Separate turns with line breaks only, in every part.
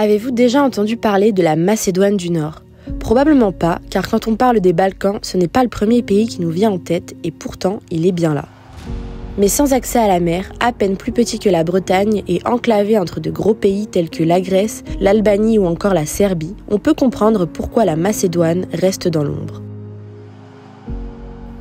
Avez-vous déjà entendu parler de la Macédoine du Nord ? Probablement pas, car quand on parle des Balkans, ce n'est pas le premier pays qui nous vient en tête, et pourtant, il est bien là. Mais sans accès à la mer, à peine plus petit que la Bretagne et enclavé entre de gros pays tels que la Grèce, l'Albanie ou encore la Serbie, on peut comprendre pourquoi la Macédoine reste dans l'ombre.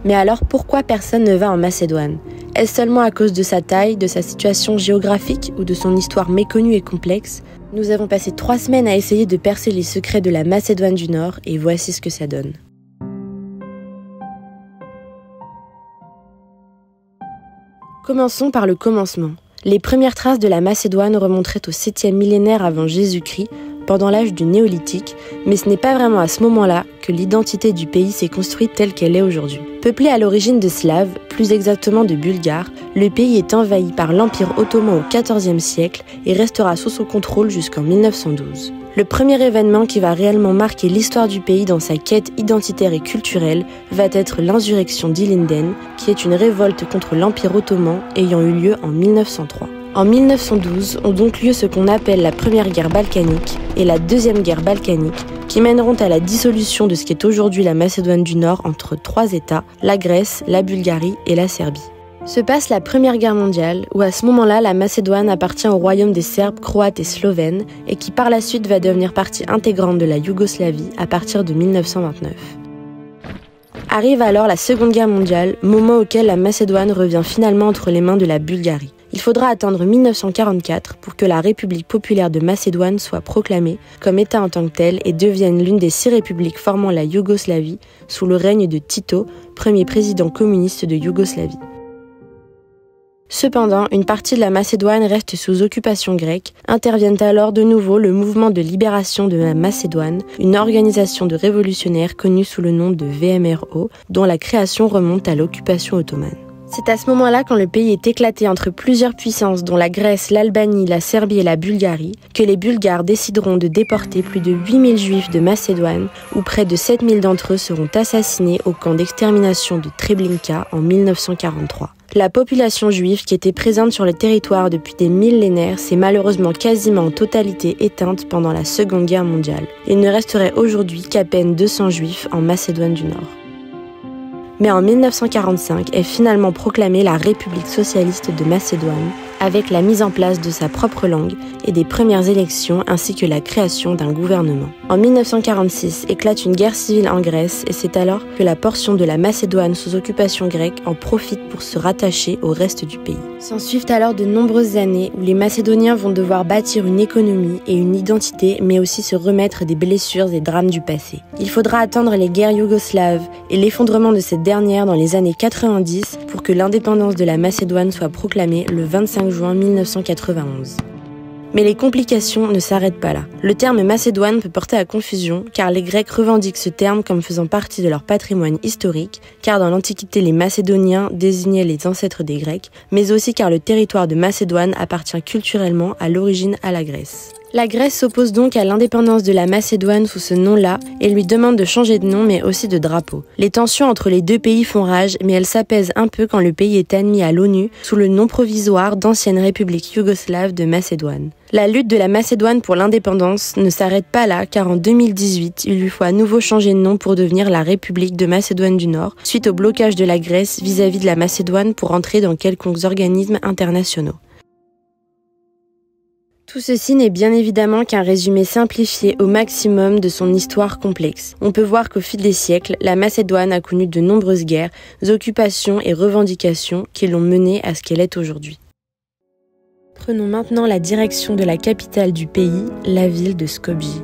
Mais alors pourquoi personne ne va en Macédoine ? Est-ce seulement à cause de sa taille, de sa situation géographique ou de son histoire méconnue et complexe ? Nous avons passé 3 semaines à essayer de percer les secrets de la Macédoine du Nord et voici ce que ça donne. Commençons par le commencement. Les premières traces de la Macédoine remonteraient au 7e millénaire avant Jésus-Christ, pendant l'âge du néolithique, mais ce n'est pas vraiment à ce moment-là que l'identité du pays s'est construite telle qu'elle est aujourd'hui. Peuplé à l'origine de Slaves, plus exactement de Bulgares, le pays est envahi par l'Empire ottoman au XIVe siècle et restera sous son contrôle jusqu'en 1912. Le premier événement qui va réellement marquer l'histoire du pays dans sa quête identitaire et culturelle va être l'insurrection d'Ilinden, qui est une révolte contre l'Empire ottoman ayant eu lieu en 1903. En 1912 ont donc lieu ce qu'on appelle la Première Guerre balkanique et la Deuxième Guerre balkanique, qui mèneront à la dissolution de ce qu'est aujourd'hui la Macédoine du Nord entre 3 États, la Grèce, la Bulgarie et la Serbie. Se passe la Première Guerre mondiale, où à ce moment-là, la Macédoine appartient au royaume des Serbes, Croates et Slovènes, et qui par la suite va devenir partie intégrante de la Yougoslavie à partir de 1929. Arrive alors la Seconde Guerre mondiale, moment auquel la Macédoine revient finalement entre les mains de la Bulgarie. Il faudra attendre 1944 pour que la République populaire de Macédoine soit proclamée comme État en tant que tel et devienne l'une des 6 républiques formant la Yougoslavie sous le règne de Tito, premier président communiste de Yougoslavie. Cependant, une partie de la Macédoine reste sous occupation grecque. Interviennent alors de nouveau le mouvement de libération de la Macédoine, une organisation de révolutionnaires connue sous le nom de VMRO, dont la création remonte à l'occupation ottomane. C'est à ce moment-là, quand le pays est éclaté entre plusieurs puissances, dont la Grèce, l'Albanie, la Serbie et la Bulgarie, que les Bulgares décideront de déporter plus de 8000 Juifs de Macédoine, où près de 7000 d'entre eux seront assassinés au camp d'extermination de Treblinka en 1943. La population juive qui était présente sur le territoire depuis des millénaires s'est malheureusement quasiment en totalité éteinte pendant la Seconde Guerre mondiale. Il ne resterait aujourd'hui qu'à peine 200 Juifs en Macédoine du Nord. Mais en 1945 est finalement proclamée la République socialiste de Macédoine, avec la mise en place de sa propre langue et des premières élections ainsi que la création d'un gouvernement. En 1946 éclate une guerre civile en Grèce et c'est alors que la portion de la Macédoine sous occupation grecque en profite pour se rattacher au reste du pays. S'ensuivent alors de nombreuses années où les Macédoniens vont devoir bâtir une économie et une identité mais aussi se remettre des blessures et drames du passé. Il faudra attendre les guerres yougoslaves et l'effondrement de cette dernière dans les années 90 pour que l'indépendance de la Macédoine soit proclamée le 25 juin 1991. Mais les complications ne s'arrêtent pas là. Le terme Macédoine peut porter à confusion car les Grecs revendiquent ce terme comme faisant partie de leur patrimoine historique, car dans l'Antiquité les Macédoniens désignaient les ancêtres des Grecs, mais aussi car le territoire de Macédoine appartient culturellement à l'origine à la Grèce. La Grèce s'oppose donc à l'indépendance de la Macédoine sous ce nom-là et lui demande de changer de nom mais aussi de drapeau. Les tensions entre les deux pays font rage mais elles s'apaisent un peu quand le pays est admis à l'ONU sous le nom provisoire d'ancienne République yougoslave de Macédoine. La lutte de la Macédoine pour l'indépendance ne s'arrête pas là car en 2018, il lui faut à nouveau changer de nom pour devenir la République de Macédoine du Nord suite au blocage de la Grèce vis-à-vis de la Macédoine pour entrer dans quelconques organismes internationaux. Tout ceci n'est bien évidemment qu'un résumé simplifié au maximum de son histoire complexe. On peut voir qu'au fil des siècles, la Macédoine a connu de nombreuses guerres, occupations et revendications qui l'ont menée à ce qu'elle est aujourd'hui. Prenons maintenant la direction de la capitale du pays, la ville de Skopje.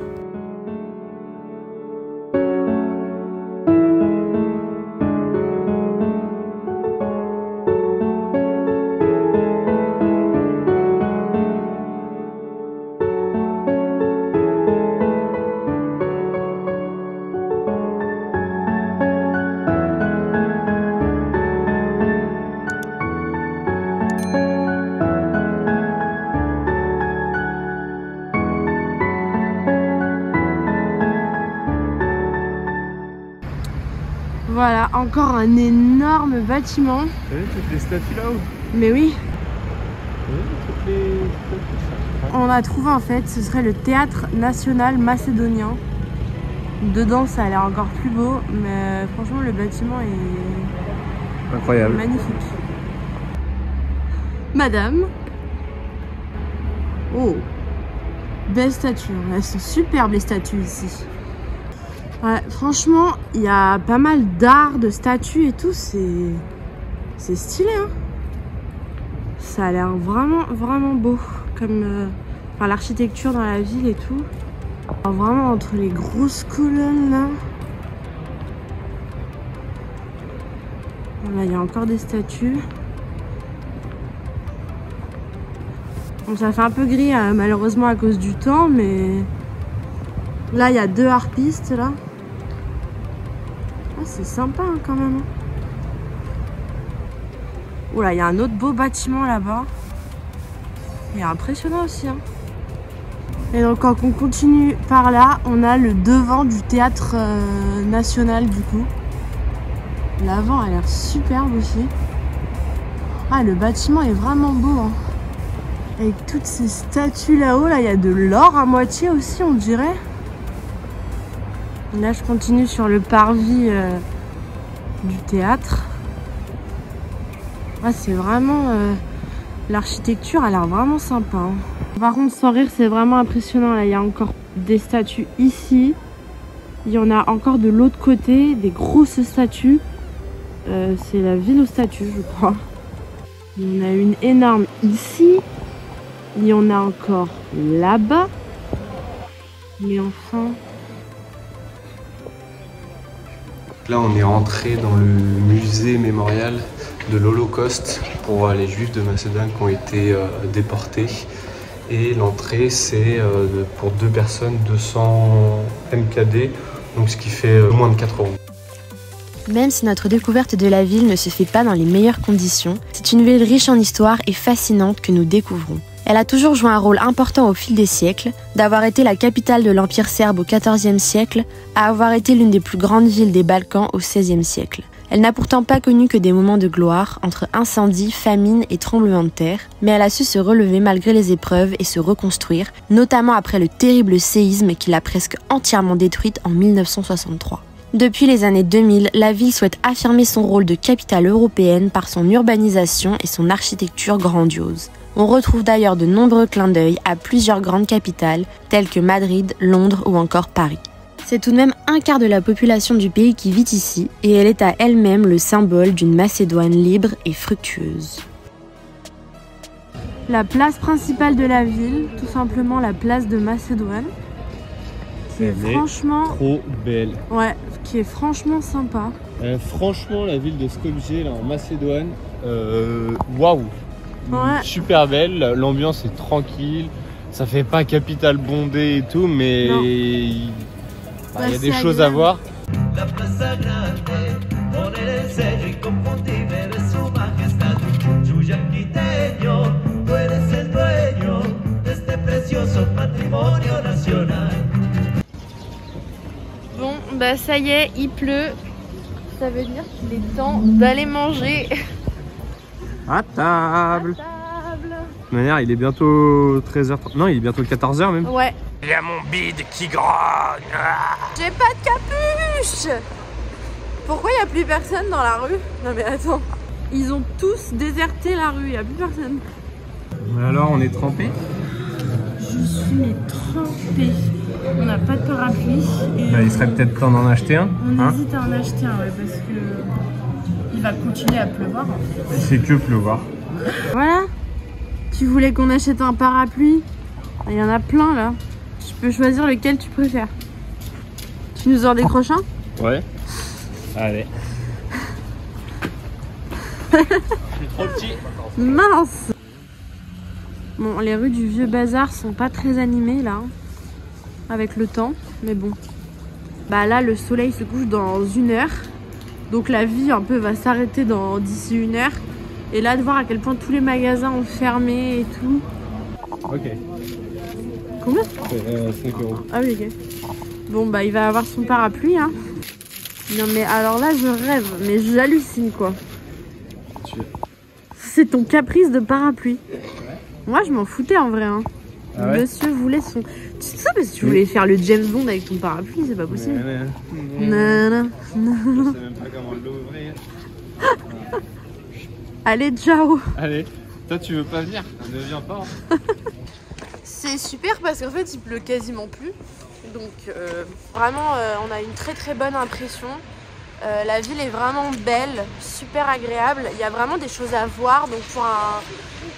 Voilà, encore un énorme bâtiment.
T'as vu toutes les statues là-haut?
Mais oui.
Toutes les statues, ça.
on a trouvé en fait, ce serait le Théâtre National Macédonien. Dedans ça a l'air encore plus beau, mais franchement le bâtiment est
incroyable,
magnifique. Madame. Oh, belle statue, elles sont superbes les statues ici. Ouais, franchement, il y a pas mal d'art, de statues et tout, c'est stylé hein. Ça a l'air vraiment beau, comme enfin, l'architecture dans la ville et tout. Alors, vraiment entre les grosses colonnes là. Là, il y a encore des statues. Bon, ça fait un peu gris malheureusement à cause du temps, mais là, il y a 2 harpistes là. Ah, c'est sympa hein, quand même. Oula, il y a un autre beau bâtiment là-bas. Il est impressionnant aussi. Hein. Et donc quand on continue par là, on a le devant du théâtre national du coup. L'avant a l'air superbe aussi. Ah, le bâtiment est vraiment beau. Hein. Avec toutes ces statues là-haut, là il y a de l'or à moitié aussi on dirait. Et là je continue sur le parvis du théâtre. Ah, c'est vraiment... l'architecture a l'air vraiment sympa. Hein. Par contre, sans rire, c'est vraiment impressionnant. Là, il y a encore des statues ici. Il y en a encore de l'autre côté, des grosses statues. C'est la ville aux statues, je crois. Il y en a une énorme ici. Il y en a encore là-bas. Et enfin...
Là, on est rentré dans le musée mémorial de l'Holocauste pour les Juifs de Macédoine qui ont été déportés. Et l'entrée, c'est pour 2 personnes, 200 MKD, donc ce qui fait moins de 4 €.
Même si notre découverte de la ville ne se fait pas dans les meilleures conditions, c'est une ville riche en histoire et fascinante que nous découvrons. Elle a toujours joué un rôle important au fil des siècles, d'avoir été la capitale de l'Empire serbe au XIVe siècle à avoir été l'une des plus grandes villes des Balkans au XVIe siècle. Elle n'a pourtant pas connu que des moments de gloire entre incendies, famines et tremblements de terre, mais elle a su se relever malgré les épreuves et se reconstruire, notamment après le terrible séisme qui l'a presque entièrement détruite en 1963. Depuis les années 2000, la ville souhaite affirmer son rôle de capitale européenne par son urbanisation et son architecture grandiose. On retrouve d'ailleurs de nombreux clins d'œil à plusieurs grandes capitales, telles que Madrid, Londres ou encore Paris. C'est tout de même un quart de la population du pays qui vit ici, et elle est à elle-même le symbole d'une Macédoine libre et fructueuse. La place principale de la ville, tout simplement la place de Macédoine. Qui est franchement
trop belle.
Ouais, qui est franchement sympa.
Franchement, la ville de Skopje là, en Macédoine, waouh,
ouais.
Super belle. L'ambiance est tranquille. Ça fait pas capitale bondée et tout, mais il y a des choses à voir.
Bon, bah ça y est, il pleut. Ça veut dire qu'il est temps d'aller manger.
À table. De toute manière, il est bientôt 13h30. Non, il est bientôt 14h même.
Ouais.
Il y a mon bide qui grogne.
J'ai pas de capuche. Pourquoi il n'y a plus personne dans la rue? Non mais attends. Ils ont tous déserté la rue, il n'y a plus personne.
Alors, on est trempé.
Je suis trempée. On n'a pas de parapluie. Et
il serait peut-être temps d'en acheter un.
On hésite à en acheter un, ouais, parce que il va continuer à pleuvoir. En fait.
C'est que pleuvoir.
Voilà. Tu voulais qu'on achète un parapluie? Il y en a plein là. Tu peux choisir lequel tu préfères. Tu nous en décroches un?
Ouais. Allez. Je suis trop petit.
Mince. Bon, les rues du Vieux Bazar sont pas très animées là, avec le temps, mais bon. Bah là, le soleil se couche dans 1 heure, donc la vie un peu va s'arrêter d'ici 1 heure. Et là, de voir à quel point tous les magasins ont fermé et tout.
Ok.
Combien?
5 €.
Ah oui, ok. Bon, bah il va avoir son parapluie, hein. Non mais alors là, je rêve, mais j'hallucine quoi. C'est ton caprice de parapluie. Moi, je m'en foutais en vrai, hein.
Ah ouais?
Monsieur voulait son... C'est ça parce que tu voulais faire le James Bond avec ton parapluie, c'est pas possible. Non.
Je sais même pas comment l'ouvrir.
Allez, ciao.
Allez, toi tu veux pas venir? Ne viens pas.
C'est super parce qu'en fait il pleut quasiment plus. Donc vraiment on a une très bonne impression. La ville est vraiment belle, super agréable. Il y a vraiment des choses à voir. Donc pour un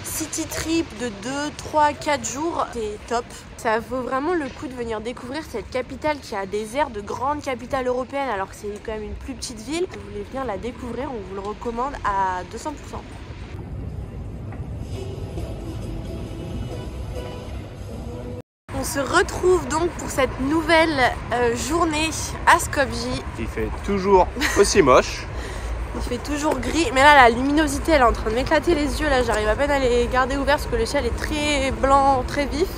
city trip de 2, 3, 4 jours, c'est top. Ça vaut vraiment le coup de venir découvrir cette capitale qui a des airs de grande capitale européenne alors que c'est quand même une plus petite ville. Si vous voulez venir la découvrir, on vous le recommande à 200%. On se retrouve donc pour cette nouvelle journée à Skopje.
Il fait toujours aussi moche.
Il fait toujours gris, mais là la luminosité elle est en train de m'éclater les yeux. Là j'arrive à peine à les garder ouverts parce que le ciel est très blanc, très vif.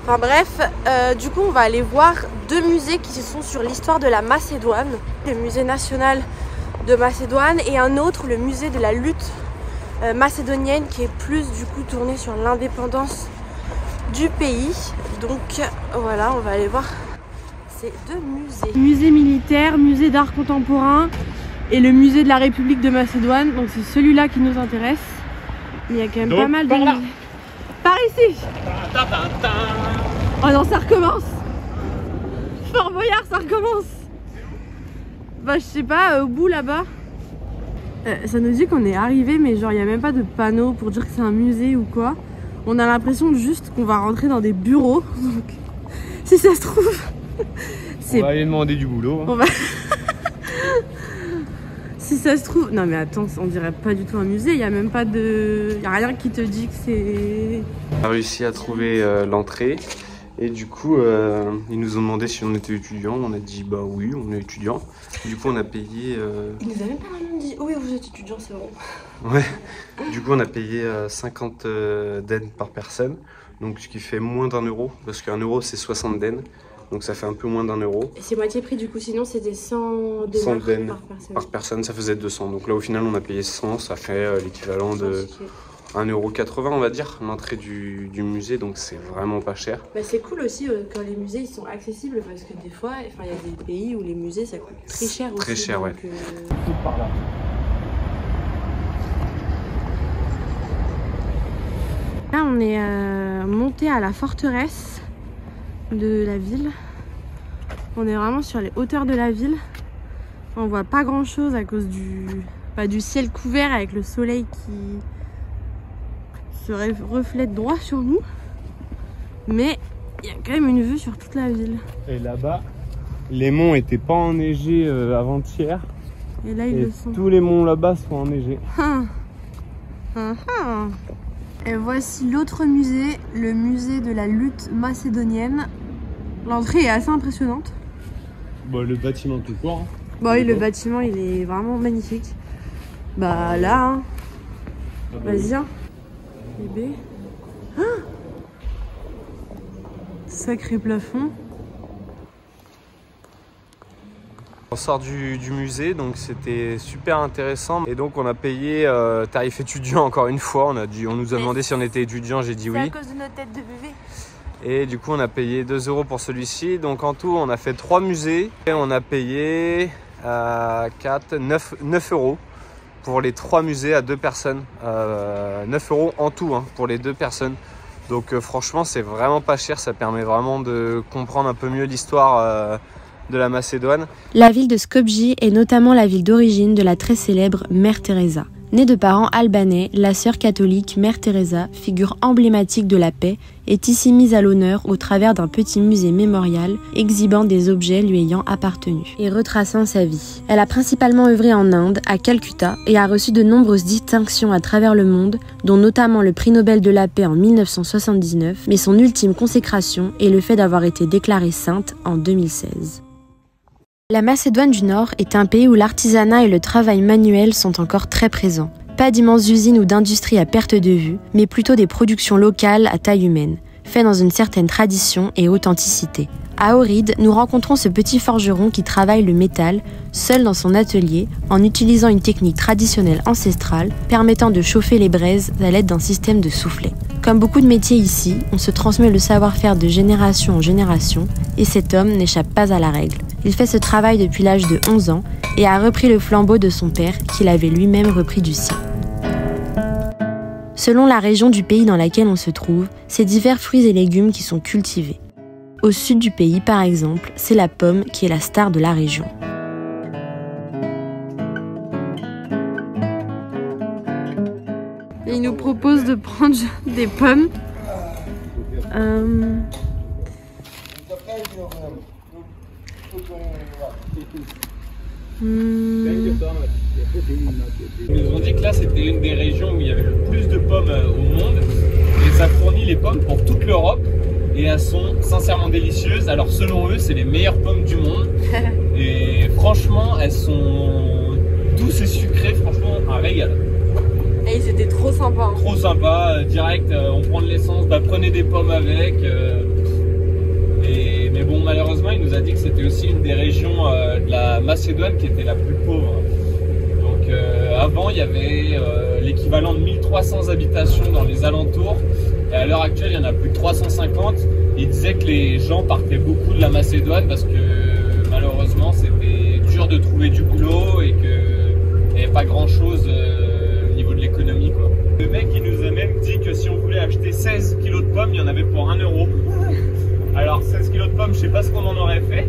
Enfin bref, du coup on va aller voir 2 musées qui sont sur l'histoire de la Macédoine. Le musée national de Macédoine et un autre, le musée de la lutte macédonienne qui est plus du coup tourné sur l'indépendance du pays. Donc voilà, on va aller voir ces 2 musées. Musée militaire, musée d'art contemporain et le musée de la République de Macédoine. Donc c'est celui-là qui nous intéresse. Il y a quand même pas mal de musées. Par ici. Oh non, ça recommence. Fort Boyard, ça recommence. Bah je sais pas, au bout là-bas. Ça nous dit qu'on est arrivé, mais genre il n'y a même pas de panneau pour dire que c'est un musée ou quoi. On a l'impression juste qu'on va rentrer dans des bureaux. Donc, si ça se trouve,
on va aller demander du boulot.
On va... si ça se trouve... Non mais attends, on dirait pas du tout un musée. Il n'y a même pas de... Il n'y a rien qui te dit que c'est...
On a réussi à trouver l'entrée. Et du coup, ils nous ont demandé si on était étudiant. On a dit bah oui, on est étudiant. Du coup, on a payé...
Ils nous avaient même pas dit oui, vous êtes étudiant, c'est bon.
Ouais. Du coup, on a payé 50 den par personne. Donc, ce qui fait moins d'1 euro. Parce qu'un euro, c'est 60 den. Donc, ça fait un peu moins d'1 euro.
Et c'est moitié prix du coup, sinon c'était 100
den
par
personne. Ça faisait 200. Donc là, au final, on a payé 100. Ça fait l'équivalent de... 1,80 €, on va dire, l'entrée du musée, donc c'est vraiment pas cher.
Bah c'est cool aussi quand les musées ils sont accessibles parce que des fois, il y a des pays où les musées ça coûte très cher aussi.
Très cher,
donc,
ouais.
Là on est monté à la forteresse de la ville. On est vraiment sur les hauteurs de la ville. On voit pas grand chose à cause du ciel couvert avec le soleil qui se reflète droit sur nous, mais il y a quand même une vue sur toute la ville.
Et là-bas, les monts étaient pas enneigés avant-hier.
Et là, ils le sont.
Tous les monts là-bas sont enneigés.
Et voici l'autre musée, le musée de la lutte macédonienne. L'entrée est assez impressionnante.
Bon, le bâtiment tout court. Hein.
Bah oui, le bâtiment, il est vraiment magnifique. Bah là, hein. Vas-y, hein. Bébé. Ah, sacré plafond.
On sort du musée, donc c'était super intéressant. Et donc on a payé tarif étudiant encore une fois. On nous a demandé si on était étudiant, j'ai dit oui.
C'est à cause de notre tête de bébé.
Et du coup on a payé 2 € pour celui-ci. Donc en tout on a fait 3 musées. Et on a payé 9 € pour les 3 musées à 2 personnes. 9 € en tout hein, pour les 2 personnes. Donc franchement c'est vraiment pas cher. Ça permet vraiment de comprendre un peu mieux l'histoire de la Macédoine.
La ville de Skopje est notamment la ville d'origine de la très célèbre Mère Teresa. Née de parents albanais, la sœur catholique Mère Teresa, figure emblématique de la paix, est ici mise à l'honneur au travers d'un petit musée mémorial exhibant des objets lui ayant appartenu et retraçant sa vie. Elle a principalement œuvré en Inde, à Calcutta, et a reçu de nombreuses distinctions à travers le monde, dont notamment le prix Nobel de la paix en 1979, mais son ultime consécration est le fait d'avoir été déclarée sainte en 2016. La Macédoine du Nord est un pays où l'artisanat et le travail manuel sont encore très présents. Pas d'immenses usines ou d'industries à perte de vue, mais plutôt des productions locales à taille humaine. fait dans une certaine tradition et authenticité. À Ohrid, nous rencontrons ce petit forgeron qui travaille le métal, seul dans son atelier, en utilisant une technique traditionnelle ancestrale permettant de chauffer les braises à l'aide d'un système de soufflet. Comme beaucoup de métiers ici, on se transmet le savoir-faire de génération en génération, et cet homme n'échappe pas à la règle. Il fait ce travail depuis l'âge de 11 ans et a repris le flambeau de son père, qu'il avait lui-même repris du sien. Selon la région du pays dans laquelle on se trouve, c'est divers fruits et légumes qui sont cultivés. Au sud du pays, par exemple, c'est la pomme qui est la star de la région.
Et il nous propose de prendre des pommes.
Ils nous ont dit que là c'était une des régions où il y avait le plus de pommes au monde et ça fournit les pommes pour toute l'Europe et elles sont sincèrement délicieuses. Alors selon eux c'est les meilleures pommes du monde et franchement elles sont douces et sucrées, franchement un régal.
Et ils étaient trop sympas. Hein.
Trop sympa, direct on prend de l'essence, bah, prenez des pommes avec. Mais bon, malheureusement, il nous a dit que c'était aussi une des régions de la Macédoine qui était la plus pauvre. Donc avant, il y avait l'équivalent de 1300 habitations dans les alentours. Et à l'heure actuelle, il y en a plus de 350. Il disait que les gens partaient beaucoup de la Macédoine parce que malheureusement, c'était dur de trouver du boulot et qu'il n'y avait pas grand-chose au niveau de l'économie, quoi. Le mec, il nous a même dit que si on voulait acheter 16 kilos de pommes, il y en avait pour 1 €. Alors 16 kilos de pommes, je sais pas ce qu'on en aurait fait,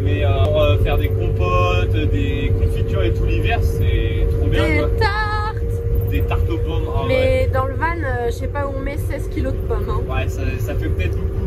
mais pour faire des compotes, des confitures et tout l'hiver, c'est trop bien.
Des
quoi.
tartes.
Des tartes aux pommes. Ah,
mais
ouais.
dans le van, je sais pas où on met 16 kilos de pommes. Hein.
Ouais, ça fait peut-être beaucoup.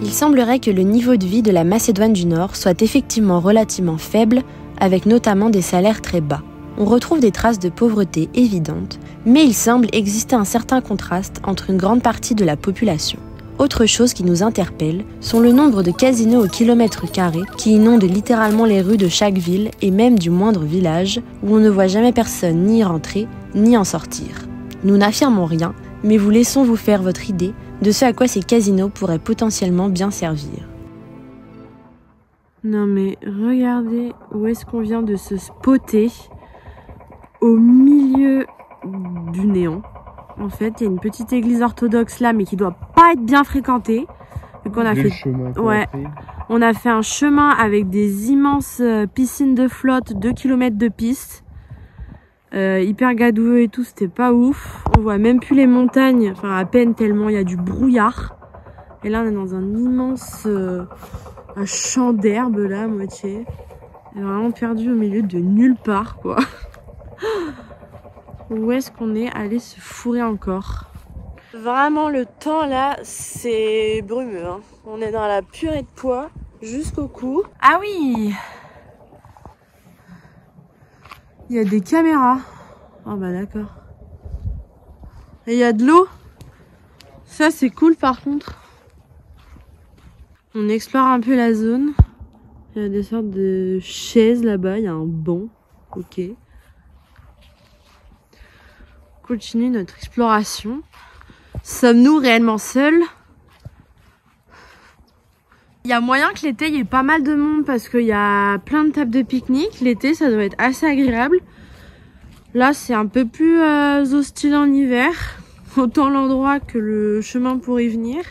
Il semblerait que le niveau de vie de la Macédoine du Nord soit effectivement relativement faible, avec notamment des salaires très bas. On retrouve des traces de pauvreté évidentes, mais il semble exister un certain contraste entre une grande partie de la population. Autre chose qui nous interpelle sont le nombre de casinos au kilomètre carré qui inondent littéralement les rues de chaque ville et même du moindre village où on ne voit jamais personne ni y rentrer ni en sortir. Nous n'affirmons rien, mais vous laissons vous faire votre idée de ce à quoi ces casinos pourraient potentiellement bien servir.
Non mais regardez où est-ce qu'on vient de se spotter. Au milieu du néant. En fait, il y a une petite église orthodoxe là, mais qui doit pas être bien fréquentée. Donc on a fait, on a fait un chemin avec des immenses piscines de flotte, 2 km de piste. Hyper gadoueux et tout, c'était pas ouf. On voit même plus les montagnes, enfin à peine tellement il y a du brouillard. Et là on est dans un immense un champ d'herbe là à moitié. On est vraiment perdu au milieu de nulle part quoi. Où est-ce qu'on est allé se fourrer encore? Vraiment le temps là c'est brumeux hein. On est dans la purée de pois jusqu'au cou. Ah oui, il y a des caméras. Ah bah d'accord. Et il y a de l'eau. Ça c'est cool par contre. On explore un peu la zone. Il y a des sortes de chaises là-bas. Il y a un banc. Ok. Continue notre exploration. Sommes-nous réellement seuls? Il y a moyen que l'été il y ait pas mal de monde parce qu'il y a plein de tables de pique-nique. L'été ça doit être assez agréable. Là c'est un peu plus hostile en hiver. Autant l'endroit que le chemin pour y venir.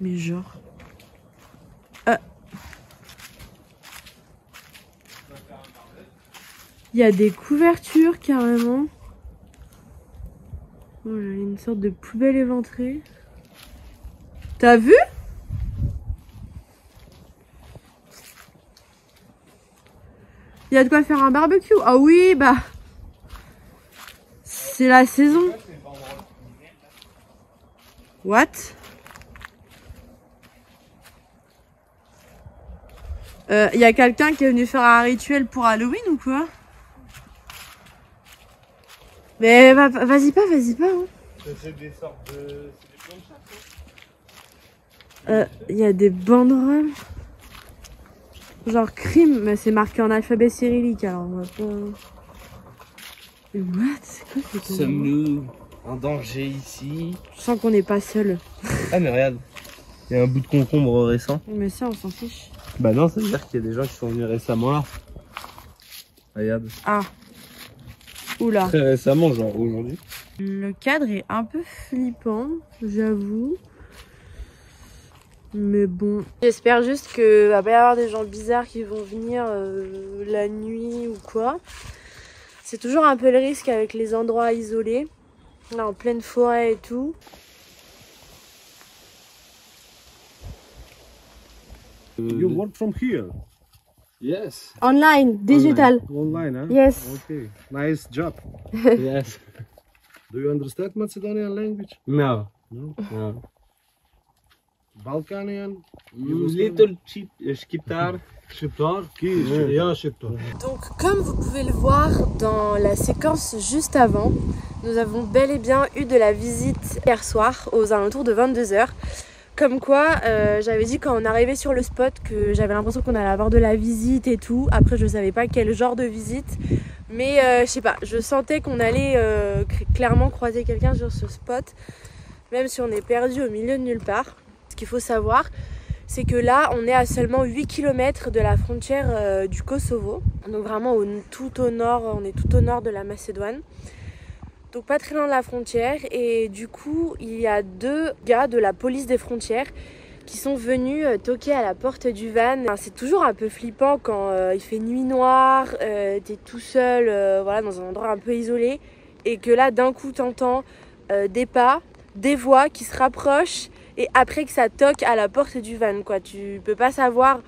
Mais genre... Il y a des couvertures carrément. Oh, il y a une sorte de poubelle éventrée. T'as vu? Il y a de quoi faire un barbecue. Ah oui, bah... C'est la saison. What? Y a quelqu'un qui est venu faire un rituel pour Halloween ou quoi? Mais vas-y pas, vas-y pas. Hein.
C'est des sortes de... C'est des planches,
y a des banderoles. Genre crime, mais c'est marqué en alphabet cyrillique alors on va pas... Mais what? C'est quoi cette endroit?
Sommes-nous en danger ici?
Je sens qu'on n'est pas seul.
Ah mais regarde, il y a un bout de concombre récent.
Mais ça on s'en fiche.
Bah non, ça veut dire qu'il y a des gens qui sont venus récemment là. Regarde.
Ah. Oula.
Très récemment, genre aujourd'hui.
Le cadre est un peu flippant, j'avoue. Mais bon. J'espère juste qu'il va pas y avoir des gens bizarres qui vont venir la nuit ou quoi. C'est toujours un peu le risque avec les endroits isolés. Là, en pleine forêt et tout.
You work from here?
Yes.
Online, digital.
Online, huh?
Yes.
Okay, nice job.
Yes.
Do you understand Macedonian language?
No.
No.
No.
Balkanian?
Little cheap Shkiptar.
Shqiptar? Yeah, Shqiptar.
Donc comme vous pouvez le voir dans la séquence juste avant, nous avons bel et bien eu de la visite hier soir aux alentours de 22 h. Comme quoi, j'avais dit quand on arrivait sur le spot que j'avais l'impression qu'on allait avoir de la visite et tout. Après je savais pas quel genre de visite, mais je sais pas, je sentais qu'on allait clairement croiser quelqu'un sur ce spot, même si on est perdu au milieu de nulle part. Ce qu'il faut savoir, c'est que là, on est à seulement 8 km de la frontière du Kosovo. Donc vraiment tout au nord, on est tout au nord de la Macédoine. Donc pas très loin de la frontière. Et du coup, il y a 2 gars de la police des frontières qui sont venus toquer à la porte du van. Enfin, c'est toujours un peu flippant quand il fait nuit noire, t'es tout seul voilà, dans un endroit un peu isolé. Et que là, d'un coup, t'entends des pas, des voix qui se rapprochent. Et après que ça toque à la porte du van, quoi. Tu peux pas savoir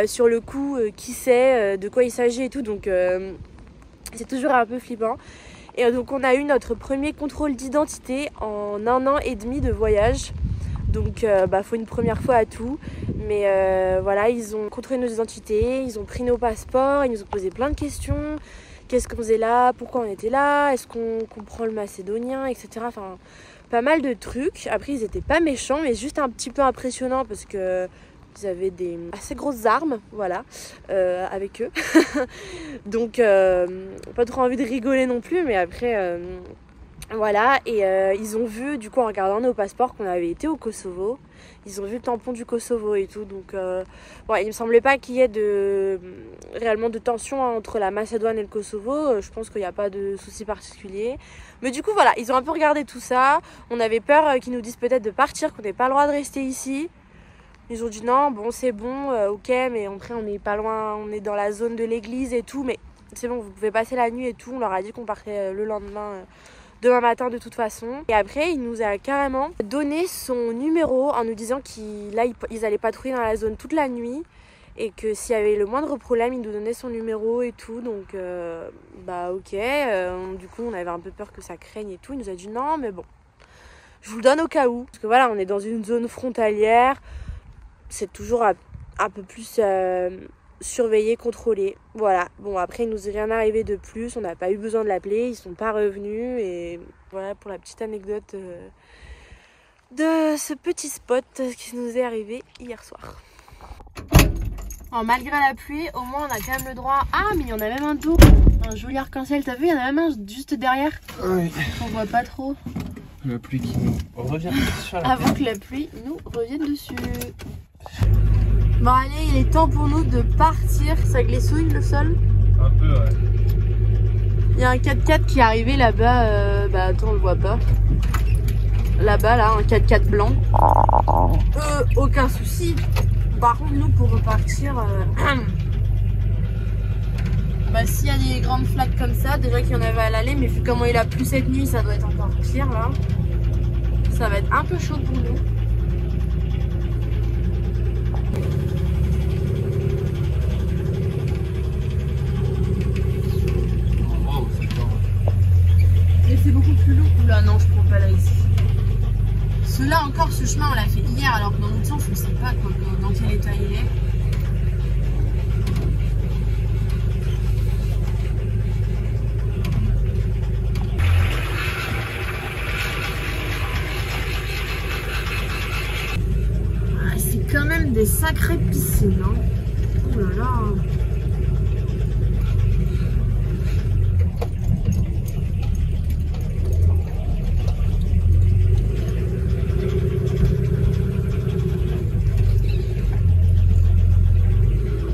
sur le coup qui c'est, de quoi il s'agit et tout. Donc c'est toujours un peu flippant. Et donc on a eu notre premier contrôle d'identité en 1 an et demi de voyage. Donc faut une première fois à tout. Mais voilà, ils ont contrôlé nos identités, ils ont pris nos passeports, ils nous ont posé plein de questions. Qu'est-ce qu'on faisait là? Pourquoi on était là? Est-ce qu'on comprend le macédonien, etc. Enfin, pas mal de trucs. Après, ils étaient pas méchants, mais juste un petit peu impressionnants parce que ils avaient des assez grosses armes, voilà, avec eux. Donc, pas trop envie de rigoler non plus, mais après, voilà. Et ils ont vu, du coup, en regardant nos passeports, qu'on avait été au Kosovo. Ils ont vu le tampon du Kosovo et tout. Donc, bon, il me semblait pas qu'il y ait réellement de tension entre la Macédoine et le Kosovo. Je pense qu'il n'y a pas de souci particulier. Mais du coup, voilà, ils ont un peu regardé tout ça. On avait peur qu'ils nous disent peut-être de partir, qu'on n'ait pas le droit de rester ici. Ils ont dit non, bon, c'est bon, ok, mais après, on n'est pas loin, on est dans la zone de l'église et tout. Mais c'est bon, vous pouvez passer la nuit et tout. On leur a dit qu'on partait le lendemain. Demain matin de toute façon. Et après il nous a carrément donné son numéro en nous disant qu'ils allaient patrouiller dans la zone toute la nuit et que s'il y avait le moindre problème il nous donnait son numéro et tout. Donc ok, du coup on avait un peu peur que ça craigne et tout. Il nous a dit non mais bon, je vous le donne au cas où, parce que voilà, on est dans une zone frontalière, c'est toujours un peu plus surveillé, contrôlé. Voilà, bon après il nous est rien arrivé de plus, on n'a pas eu besoin de l'appeler, ils sont pas revenus. Et voilà pour la petite anecdote de ce petit spot qui nous est arrivé hier soir. Oh, malgré la pluie, au moins on a quand même le droit. Ah mais il y en a même un dos, un joli arc-en-ciel, t'as vu, il y en a même un juste derrière.
Oui.
On voit pas trop.
La pluie qui nous revient sur la
Avant que la pluie nous revienne dessus. Bon allez, il est temps pour nous de partir. Ça glissouille le sol.
Un peu, ouais.
Il y a un 4x4 qui est arrivé là-bas. Attends, on le voit pas. Là-bas, là, un 4x4 blanc. Aucun souci. Par contre, nous, pour repartir, s'il y a des grandes flaques comme ça, déjà qu'il y en avait à l'aller, mais vu comment il a plu cette nuit, ça doit être encore pire là. Ça va être un peu chaud pour nous. Mais c'est beaucoup plus lourd. Oula, non, je prends pas là ici. Ceux-là encore, ce chemin, on l'a fait hier, alors que dans l'autre sens, je ne sais pas dans quel état il est. C'est quand même des sacrées piscines, hein. Oh là là.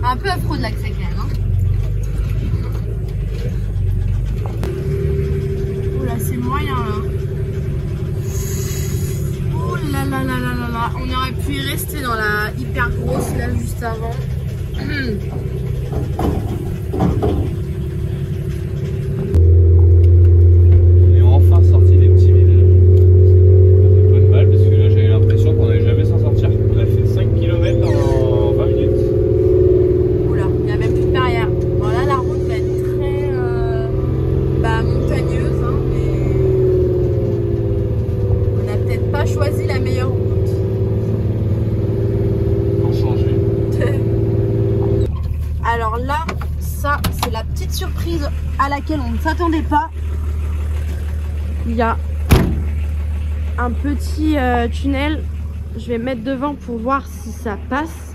Un peu afro de l'accès quand même. Hein. Oh là, c'est moyen là. Oh là là là là là là. On aurait pu y rester dans la hyper grosse là juste avant.
On est enfin sorti des petits villages. Pas de mal parce que là j'avais l'impression qu'on n'allait jamais s'en sortir. On a fait 5 km en 20 minutes.
Oula, il n'y a même plus de barrière. Bon là la route va être très montagneuse, hein, mais on n'a peut-être pas choisi la meilleure route.
Pour changer.
Alors là, ça c'est la petite surprise à laquelle on ne s'attendait pas. Il y a un petit tunnel. Je vais mettre devant pour voir si ça passe.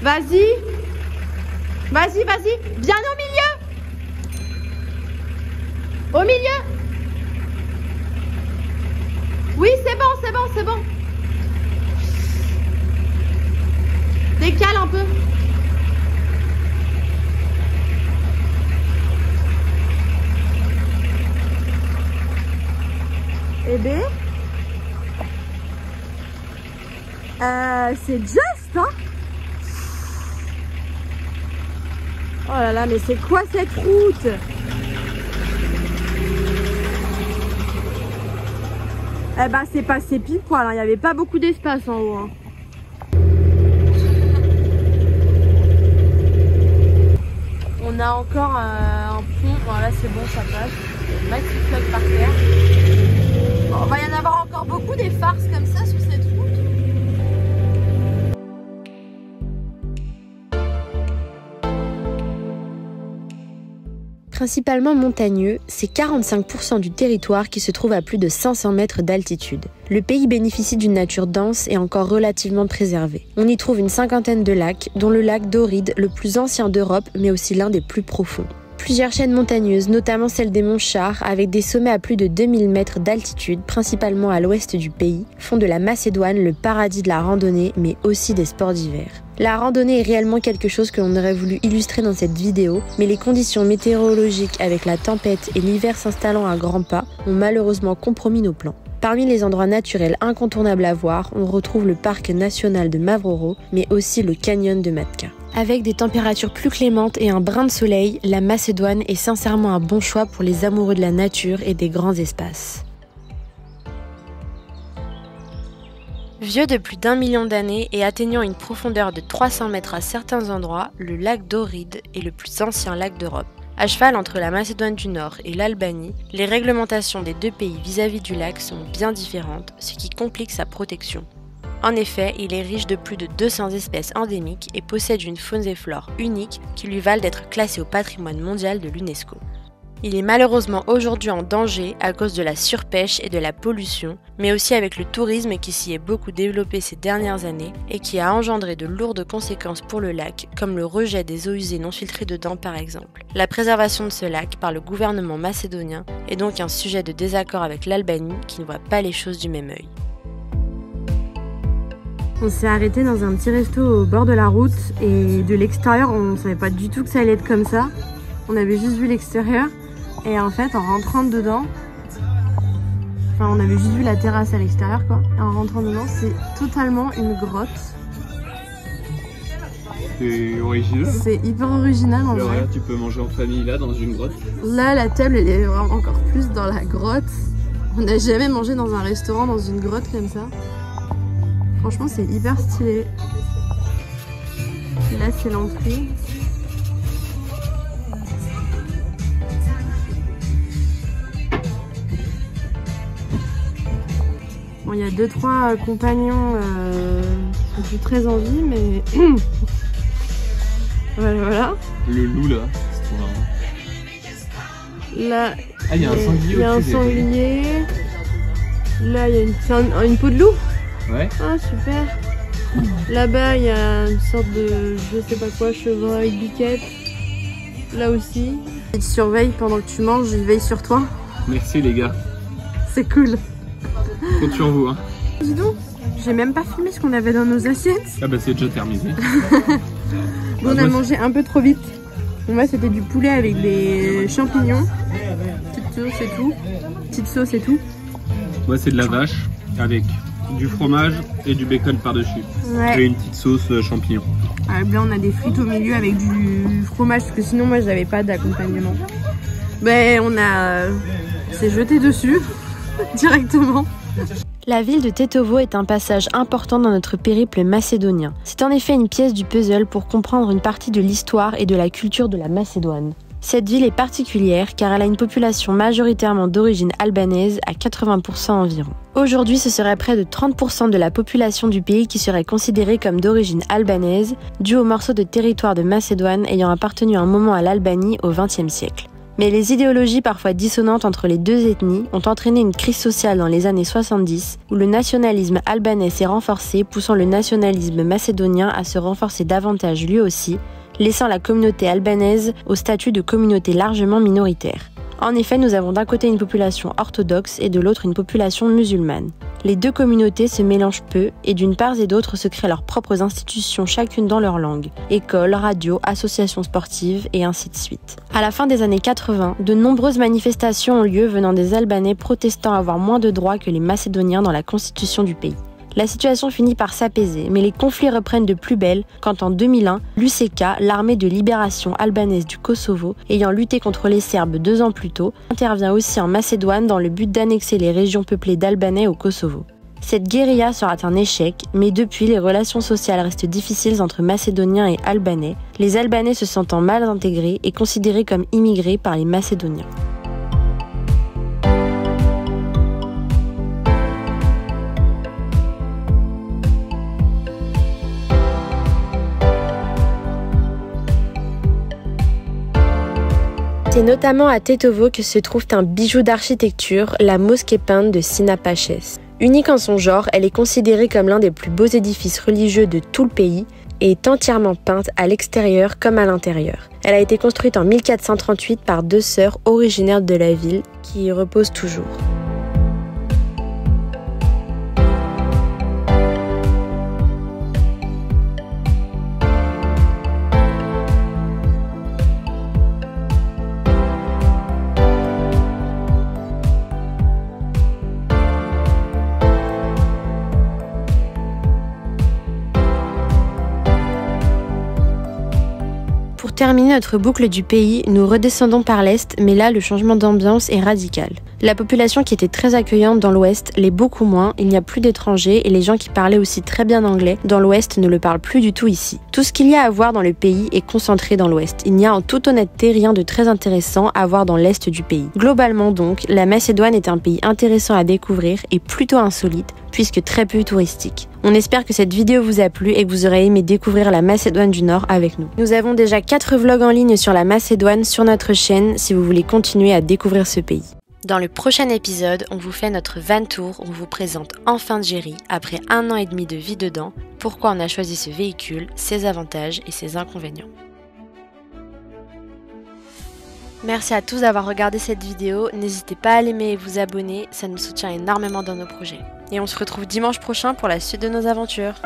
Vas-y. Vas-y, vas-y. Bien au milieu. Au milieu. Oui, c'est bon, c'est bon, c'est bon. Décale un peu. Eh ben, c'est juste, hein. Oh là là, mais c'est quoi cette route? Eh ben, c'est passé pile poil, hein. Il n'y avait pas beaucoup d'espace en haut, hein. On a encore un pont. Bon, là c'est bon, ça passe. Maxi flotte par terre. Bon, il va y en avoir encore beaucoup des farces comme ça sur cette route.
Principalement montagneux, c'est 45% du territoire qui se trouve à plus de 500 mètres d'altitude. Le pays bénéficie d'une nature dense et encore relativement préservée. On y trouve une cinquantaine de lacs, dont le lac d'Ohrid, le plus ancien d'Europe, mais aussi l'un des plus profonds. Plusieurs chaînes montagneuses, notamment celle des monts Char, avec des sommets à plus de 2000 mètres d'altitude, principalement à l'ouest du pays, font de la Macédoine le paradis de la randonnée, mais aussi des sports d'hiver. La randonnée est réellement quelque chose que l'on aurait voulu illustrer dans cette vidéo, mais les conditions météorologiques avec la tempête et l'hiver s'installant à grands pas ont malheureusement compromis nos plans. Parmi les endroits naturels incontournables à voir, on retrouve le parc national de Mavroro, mais aussi le canyon de Matka. Avec des températures plus clémentes et un brin de soleil, la Macédoine est sincèrement un bon choix pour les amoureux de la nature et des grands espaces. Vieux de plus d'1 million d'années et atteignant une profondeur de 300 mètres à certains endroits, le lac d'Ohrid est le plus ancien lac d'Europe. À cheval entre la Macédoine du Nord et l'Albanie, les réglementations des deux pays vis-à-vis du lac sont bien différentes, ce qui complique sa protection. En effet, il est riche de plus de 200 espèces endémiques et possède une faune et flore unique qui lui valent d'être classé au patrimoine mondial de l'UNESCO. Il est malheureusement aujourd'hui en danger à cause de la surpêche et de la pollution, mais aussi avec le tourisme qui s'y est beaucoup développé ces dernières années et qui a engendré de lourdes conséquences pour le lac, comme le rejet des eaux usées non filtrées dedans par exemple. La préservation de ce lac par le gouvernement macédonien est donc un sujet de désaccord avec l'Albanie qui ne voit pas les choses du même œil.
On s'est arrêté dans un petit resto au bord de la route et de l'extérieur on savait pas du tout que ça allait être comme ça. On avait juste vu l'extérieur. Et en fait, en rentrant dedans, enfin on avait juste vu la terrasse à l'extérieur quoi. Et en rentrant dedans, c'est totalement une grotte.
C'est original.
C'est hyper original en vrai.
Tu peux manger en famille là, dans une grotte.
Là, la table, elle est vraiment encore plus dans la grotte. On n'a jamais mangé dans un restaurant, dans une grotte comme ça. Franchement, c'est hyper stylé. Et là, c'est l'entrée. Bon, il y a 2-3 compagnons qui ont très envie, mais voilà.
Le loup là, c'est trop marrant.
Là,
ah, il y a un sanglier.
Il y a un sanglier. Là, il y a une peau de loup.
Ouais.
Ah, super. Là-bas, il y a une sorte de, je sais pas quoi, chevreuil, biquette. Là aussi. Ils te surveillent pendant que tu manges, ils veillent sur toi.
Merci les gars.
C'est cool.
Compte sur vous. Hein.
Dis donc, j'ai même pas filmé ce qu'on avait dans nos assiettes.
Ah bah c'est déjà terminé.
Bon, on a mangé un peu trop vite. Moi, c'était du poulet avec des champignons. Petite sauce et tout. Petite sauce et tout.
Moi c'est de la vache avec du fromage et du bacon par-dessus.
Ouais.
Et une petite sauce champignon.
Ah, là, on a des frites au milieu avec du fromage parce que sinon, moi, j'avais pas d'accompagnement. Ben, on a... s'est jeté dessus directement.
La ville de Tetovo est un passage important dans notre périple macédonien. C'est en effet une pièce du puzzle pour comprendre une partie de l'histoire et de la culture de la Macédoine. Cette ville est particulière car elle a une population majoritairement d'origine albanaise à 80% environ. Aujourd'hui, ce serait près de 30% de la population du pays qui serait considérée comme d'origine albanaise, due aux morceaux de territoire de Macédoine ayant appartenu un moment à l'Albanie au XXe siècle. Mais les idéologies parfois dissonantes entre les deux ethnies ont entraîné une crise sociale dans les années 70 où le nationalisme albanais s'est renforcé, poussant le nationalisme macédonien à se renforcer davantage lui aussi, laissant la communauté albanaise au statut de communauté largement minoritaire. En effet, nous avons d'un côté une population orthodoxe et de l'autre une population musulmane. Les deux communautés se mélangent peu et d'une part et d'autre se créent leurs propres institutions chacune dans leur langue, écoles, radios, associations sportives et ainsi de suite. À la fin des années 80, de nombreuses manifestations ont lieu venant des Albanais protestant avoir moins de droits que les Macédoniens dans la constitution du pays. La situation finit par s'apaiser, mais les conflits reprennent de plus belle quand en 2001, l'UÇK, l'armée de libération albanaise du Kosovo, ayant lutté contre les Serbes 2 ans plus tôt, intervient aussi en Macédoine dans le but d'annexer les régions peuplées d'Albanais au Kosovo. Cette guérilla sera un échec, mais depuis, les relations sociales restent difficiles entre Macédoniens et Albanais, les Albanais se sentant mal intégrés et considérés comme immigrés par les Macédoniens. C'est notamment à Tetovo que se trouve un bijou d'architecture, la mosquée peinte de Sina Paches. Unique en son genre, elle est considérée comme l'un des plus beaux édifices religieux de tout le pays et est entièrement peinte à l'extérieur comme à l'intérieur. Elle a été construite en 1438 par 2 sœurs originaires de la ville qui y reposent toujours. Pour terminer notre boucle du pays, nous redescendons par l'est, mais là le changement d'ambiance est radical. La population qui était très accueillante dans l'ouest l'est beaucoup moins, il n'y a plus d'étrangers et les gens qui parlaient aussi très bien anglais dans l'ouest ne le parlent plus du tout ici. Tout ce qu'il y a à voir dans le pays est concentré dans l'ouest. Il n'y a en toute honnêteté rien de très intéressant à voir dans l'est du pays. Globalement donc, la Macédoine est un pays intéressant à découvrir et plutôt insolite, puisque très peu touristique. On espère que cette vidéo vous a plu et que vous aurez aimé découvrir la Macédoine du Nord avec nous. Nous avons déjà 4 vlogs en ligne sur la Macédoine sur notre chaîne si vous voulez continuer à découvrir ce pays. Dans le prochain épisode, on vous fait notre van tour, on vous présente enfin Jerry, après 1 an et demi de vie dedans, pourquoi on a choisi ce véhicule, ses avantages et ses inconvénients. Merci à tous d'avoir regardé cette vidéo, n'hésitez pas à l'aimer et vous abonner, ça nous soutient énormément dans nos projets. Et on se retrouve dimanche prochain pour la suite de nos aventures.